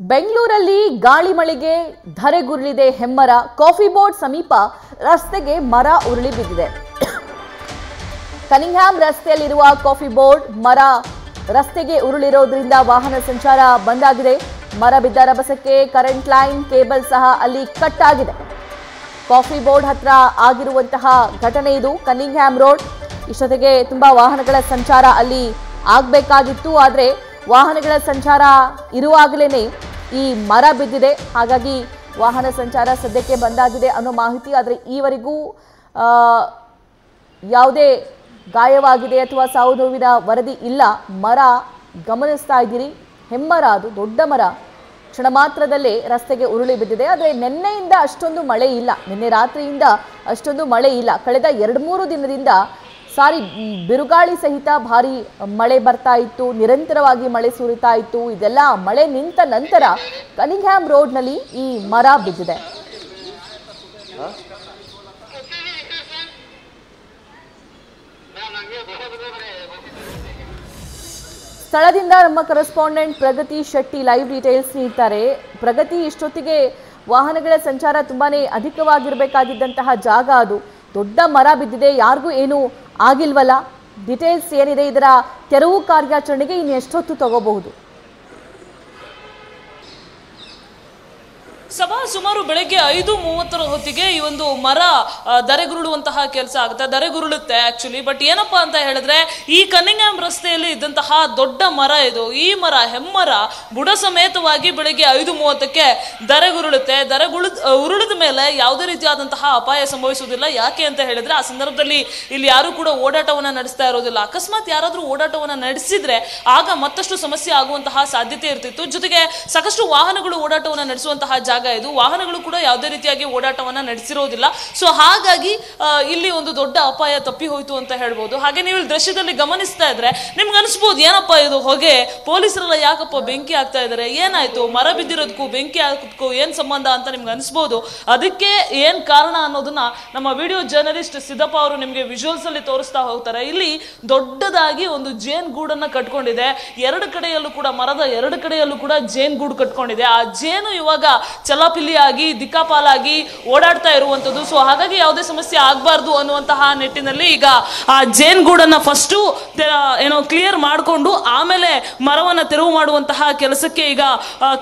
ಬೆಂಗಳೂರಲ್ಲಿ ಗಾಳಿ ಮಳೆಗೆ ಧರೆಗುರುಳಿದೆ ಹೆಮ್ಮರ. ಕಾಫಿ ಬೋರ್ಡ್ ಸಮೀಪ ರಸ್ತೆಗೆ ಮರ ಉರುಳಿ ಬಿದ್ದಿದೆ. ಕನಿಂಗ್ಹ್ಯಾಮ್ ರಸ್ತೆಯಲ್ಲಿರುವ ಕಾಫಿ ಬೋರ್ಡ್ ಮರ ರಸ್ತೆಗೆ ಉರುಳಿರೋದ್ರಿಂದ ವಾಹನ ಸಂಚಾರ ಬಂದ್ ಆಗಿದೆ. ಮರ ಬಿದ್ದ ರಭಸಕ್ಕೆ ಕರೆಂಟ್ ಲೈನ್ ಕೇಬಲ್ ಸಹ ಅಲ್ಲಿ ಕಟ್ ಆಗಿದೆ. ಕಾಫಿ ಬೋರ್ಡ್ ಹತ್ರ ಆಗಿರುವಂತಹ ಘಟನೆ ಇದು. ಕನಿಂಗ್ಹ್ಯಾಮ್ ರೋಡ್ ಇಷ್ಟೊತ್ತಿಗೆ ತುಂಬಾ ವಾಹನಗಳ ಸಂಚಾರ ಅಲ್ಲಿ ಆಗಬೇಕಾಗಿತ್ತು. ಆದರೆ ವಾಹನಗಳ ಸಂಚಾರ ಇರುವಾಗಲೇ ಈ ಮರ ಬಿದ್ದಿದೆ. ಹಾಗಾಗಿ ವಾಹನ ಸಂಚಾರ ಸದ್ಯಕ್ಕೆ ಬಂದಾಗಿದೆ ಅನ್ನೋ ಮಾಹಿತಿ. ಆದರೆ ಈವರೆಗೂ ಯಾವುದೇ ಗಾಯವಾಗಿದೆ ಅಥವಾ ಸಾವು ನೋವಿನ ವರದಿ ಇಲ್ಲ. ಮರ ಗಮನಿಸ್ತಾ ಇದ್ದೀರಿ, ಹೆಮ್ಮರ, ಅದು ದೊಡ್ಡ ಮರ ಕ್ಷಣ ಮಾತ್ರದಲ್ಲೇ ರಸ್ತೆಗೆ ಉರುಳಿ ಬಿದ್ದಿದೆ. ಆದರೆ ನಿನ್ನೆಯಿಂದ ಅಷ್ಟೊಂದು ಮಳೆ ಇಲ್ಲ, ನಿನ್ನೆ ರಾತ್ರಿಯಿಂದ ಅಷ್ಟೊಂದು ಮಳೆ ಇಲ್ಲ. ಕಳೆದ 2-3 ದಿನದಿಂದ ಬಿರುಗಾಳಿ ಸಹಿತ ಭಾರಿ ಮಳೆ ಬರ್ತಾ ಇತ್ತು, ನಿರಂತರವಾಗಿ ಮಳೆ ಸುರಿತಾ ಇತ್ತು. ಇದೆಲ್ಲ ಮಳೆ ನಿಂತ ನಂತರ ಕನಿಂಗ್ಹ್ಯಾಮ್ ರೋಡ್ನಲ್ಲಿ ಈ ಮರ ಬಿದ್ದಿದೆ. ಸ್ಥಳದಿಂದ ನಮ್ಮ ಕರೆಸ್ಪಾಂಡೆಂಟ್ ಪ್ರಗತಿ ಶೆಟ್ಟಿ ಲೈವ್ ಡೀಟೇಲ್ಸ್ ನೀಡ್ತಾರೆ. ಪ್ರಗತಿ, ಇಷ್ಟೊತ್ತಿಗೆ ವಾಹನಗಳ ಸಂಚಾರ ತುಂಬಾನೇ ಅಧಿಕವಾಗಿರಬೇಕಾಗಿದ್ದಂತಹ ಜಾಗ, ಅದು ದೊಡ್ಡ ಮರ ಬಿದ್ದಿದೆ, ಯಾರಿಗೂ ಏನು ಆಗಿಲ್ವಲ್ಲ? ಡೀಟೇಲ್ಸ್ ಏನಿದೆ, ಇದರ ತೆರವು ಕಾರ್ಯಾಚರಣೆಗೆ ಇನ್ನು ಎಷ್ಟೊತ್ತು ತಗೋಬಹುದು? ಸುಮಾರು ಬೆಳಗ್ಗೆ 5:30 ಹೊತ್ತಿಗೆ ಈ ಒಂದು ಮರ ಧರೆಗುರುಳುವಂತಹ ಕೆಲಸ ಆಗುತ್ತೆ, ಧರೆಗುರುಳುತ್ತೆ ಆಕ್ಚುಲಿ. ಬಟ್ ಏನಪ್ಪಾ ಅಂತ ಹೇಳಿದ್ರೆ, ಈ ಕನಿಂಗ್ಹ್ಯಾಮ್ ರಸ್ತೆಯಲ್ಲಿ ಇದ್ದಂತಹ ದೊಡ್ಡ ಮರ ಇದು. ಈ ಮರ ಹೆಮ್ಮರ ಬುಡ ಸಮೇತವಾಗಿ ಬೆಳಗ್ಗೆ 5:30ಕ್ಕೆ ಧರೆಗುರುಳುತ್ತೆ. ಉರುಳಿದ ಮೇಲೆ ಯಾವುದೇ ರೀತಿಯಾದಂತಹ ಅಪಾಯ ಸಂಭವಿಸುವುದಿಲ್ಲ. ಯಾಕೆ ಅಂತ ಹೇಳಿದ್ರೆ, ಆ ಸಂದರ್ಭದಲ್ಲಿ ಇಲ್ಲಿ ಯಾರು ಕೂಡ ಓಡಾಟವನ್ನ ನಡೆಸ್ತಾ ಇರೋದಿಲ್ಲ. ಅಕಸ್ಮಾತ್ ಯಾರಾದ್ರೂ ಓಡಾಟವನ್ನ ನಡೆಸಿದ್ರೆ ಆಗ ಮತ್ತಷ್ಟು ಸಮಸ್ಯೆ ಆಗುವಂತಹ ಸಾಧ್ಯತೆ ಇರ್ತಿತ್ತು. ಜೊತೆಗೆ ಸಾಕಷ್ಟು ವಾಹನಗಳು ಓಡಾಟವನ್ನ ನಡೆಸುವಂತಹ ಜಾಗ ಇದು. ವಾಹನಗಳು ಕೂಡ ಯಾವುದೇ ರೀತಿಯಾಗಿ ಓಡಾಟವನ್ನ ನಡೆಸಿರೋದಿಲ್ಲ. ಸೊ ಹಾಗಾಗಿ ಇಲ್ಲಿ ಒಂದು ದೊಡ್ಡ ಅಪಾಯ ತಪ್ಪಿ ಹೋಯ್ತು ಅಂತ ಹೇಳ್ಬೋದು. ಹಾಗೆ ನೀವು ದೃಶ್ಯದಲ್ಲಿ ಗಮನಿಸ್ತಾ ಇದ್ರೆ ನಿಮ್ಗೆ ಅನಿಸ್ಬೋದು, ಏನಪ್ಪಾ ಇದು ಹೊಗೆ, ಪೊಲೀಸರೆಲ್ಲ ಯಾಕಪ್ಪ ಬೆಂಕಿ ಆಗ್ತಾ ಇದಾರೆ, ಏನಾಯ್ತು, ಮರ ಬಿದ್ದಿರೋದಕ್ಕೂ ಬೆಂಕಿ ಹಾಕೋದಕ್ಕೂ ಏನ್ ಸಂಬಂಧ ಅಂತ ನಿಮ್ಗೆ ಅನಿಸ್ಬೋದು. ಅದಕ್ಕೆ ಏನ್ ಕಾರಣ ಅನ್ನೋದನ್ನ ನಮ್ಮ ವಿಡಿಯೋ ಜರ್ನಲಿಸ್ಟ್ ಸಿದ್ದಪ್ಪ ಅವರು ನಿಮ್ಗೆ ವಿಜುವಲ್ಸ್ ಅಲ್ಲಿ ತೋರಿಸ್ತಾ ಹೋಗ್ತಾರೆ. ಇಲ್ಲಿ ದೊಡ್ಡದಾಗಿ ಒಂದು ಜೇನ್ ಗೂಡನ್ನ ಕಟ್ಕೊಂಡಿದೆ. ಎರಡು ಕಡೆಯಲ್ಲೂ ಕೂಡ, ಮರದ ಎರಡು ಕಡೆಯಲ್ಲೂ ಕೂಡ ಜೇನ್ ಗೂಡು ಕಟ್ಕೊಂಡಿದೆ. ಆ ಜೇನು ಇವಾಗ ಚಲಾಪಿಲಿಯಾಗಿ ದಿಕ್ಕಾಪಾಲಾಗಿ ಓಡಾಡ್ತಾ ಇರುವಂತದ್ದು. ಸೊ ಹಾಗಾಗಿ ಯಾವುದೇ ಸಮಸ್ಯೆ ಆಗಬಾರ್ದು ಅನ್ನುವಂತಹ ನಿಟ್ಟಿನಲ್ಲಿ ಈಗ ಆ ಜೇನ್ ಗೂಡನ್ನ ಫಸ್ಟ್ ಕ್ಲಿಯರ್ ಮಾಡಿಕೊಂಡು ಆಮೇಲೆ ಮರವನ್ನ ತೆರವು ಮಾಡುವಂತಹ ಕೆಲಸಕ್ಕೆ ಈಗ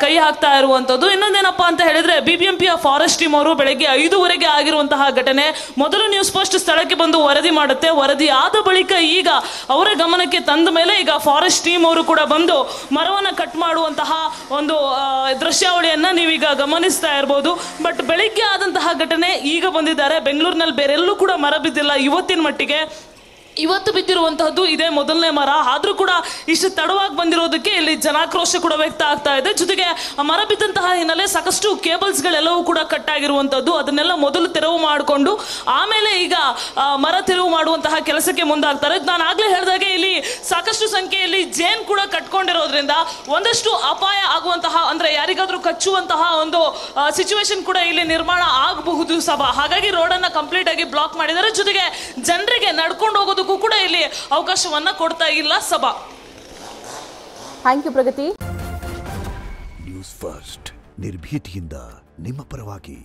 ಕೈ ಹಾಕ್ತಾ ಇರುವಂತದ್ದು. ಇನ್ನೊಂದೇನಪ್ಪಾ ಅಂತ ಹೇಳಿದ್ರೆ, ಬಿಬಿಎಂಪಿಯ ಫಾರೆಸ್ಟ್ ಟೀಮ್ ಅವರು ಬೆಳಗ್ಗೆ 5:00ಗೆ ಆಗಿರುವಂತಹ ಘಟನೆ ಮೊದಲು ನ್ಯೂಸ್ ಫಸ್ಟ್ ಸ್ಥಳಕ್ಕೆ ಬಂದು ವರದಿ ಮಾಡುತ್ತೆ. ವರದಿ ಆದ ಬಳಿಕ ಈಗ ಅವರ ಗಮನಕ್ಕೆ ತಂದ ಮೇಲೆ ಈಗ ಫಾರೆಸ್ಟ್ ಟೀಮ್ ಅವರು ಕೂಡ ಬಂದು ಮರವನ್ನ ಕಟ್ ಮಾಡುವಂತಹ ಒಂದು ದೃಶ್ಯಾವಳಿಯನ್ನ ನೀವೀಗ ಗಮನಿಸ್ತಾ ಇರಬಹುದು. ಬಟ್ ಬೆಳಿಗ್ಗೆ ಆದಂತಹ ಘಟನೆ ಈಗ ಬಂದಿದ್ದಾರೆ. ಬೆಂಗಳೂರಿನಲ್ಲಿ ಬೇರೆಲ್ಲೂ ಕೂಡ ಮರ ಬಿದ್ದಿಲ್ಲ ಇವತ್ತಿನ ಮಟ್ಟಿಗೆ. ಇವತ್ತು ಬಿದ್ದಿರುವಂತಹದ್ದು ಇದೇ ಮೊದಲನೇ ಮರ. ಆದ್ರೂ ಕೂಡ ಇಷ್ಟು ತಡವಾಗಿ ಬಂದಿರೋದಕ್ಕೆ ಇಲ್ಲಿ ಜನಾಕ್ರೋಶ ಕೂಡ ವ್ಯಕ್ತ ಆಗ್ತಾ ಇದೆ. ಜೊತೆಗೆ ಮರ ಬಿದ್ದಂತಹ ಹಿನ್ನೆಲೆ ಸಾಕಷ್ಟು ಕೇಬಲ್ಸ್ ಗಳೆಲ್ಲವೂ ಕೂಡ ಕಟ್ ಆಗಿರುವಂತದ್ದು. ಅದನ್ನೆಲ್ಲ ಮೊದಲು ತೆರವು ಮಾಡಿಕೊಂಡು ಆಮೇಲೆ ಈಗ ಮರ ತೆರವು ಮಾಡುವಂತಹ ಕೆಲಸಕ್ಕೆ ಮುಂದಾಗ್ತಾರೆ. ನಾನು ಆಗ್ಲೇ ಹೇಳಿದಾಗೆ ಇಲ್ಲಿ ಸಾಕಷ್ಟು ಸಂಖ್ಯೆಯಲ್ಲಿ ಜೇನ್ ಕೂಡ ಕಟ್ಕೊಂಡಿರೋದ್ರಿಂದ ಒಂದಷ್ಟು ಅಪಾಯ ಆಗುವಂತಹ, ಅಂದ್ರೆ ಯಾರಿಗಾದ್ರೂ ಕಚ್ಚುವಂತಹ ಒಂದು ಸಿಚುವೇಶನ್ ಕೂಡ ಇಲ್ಲಿ ನಿರ್ಮಾಣ ಆಗಬಹುದು ಸಭಾ. ಹಾಗಾಗಿ ರೋಡ್ ಅನ್ನ ಕಂಪ್ಲೀಟ್ ಆಗಿ ಬ್ಲಾಕ್ ಮಾಡಿದ್ದಾರೆ. ಜೊತೆಗೆ ಜನರಿಗೆ ನಡ್ಕೊಂಡು ಹೋಗೋದು ಕೂಡ ಇಲ್ಲಿ ಅವಕಾಶವನ್ನ ಕೊಡ್ತಾ ಇಲ್ಲ ಸಭಾ. Thank you Pragati. News first, ನಿರ್ಭೀತಿಯಿಂದ ನಿಮ್ಮ ಪರವಾಗಿ.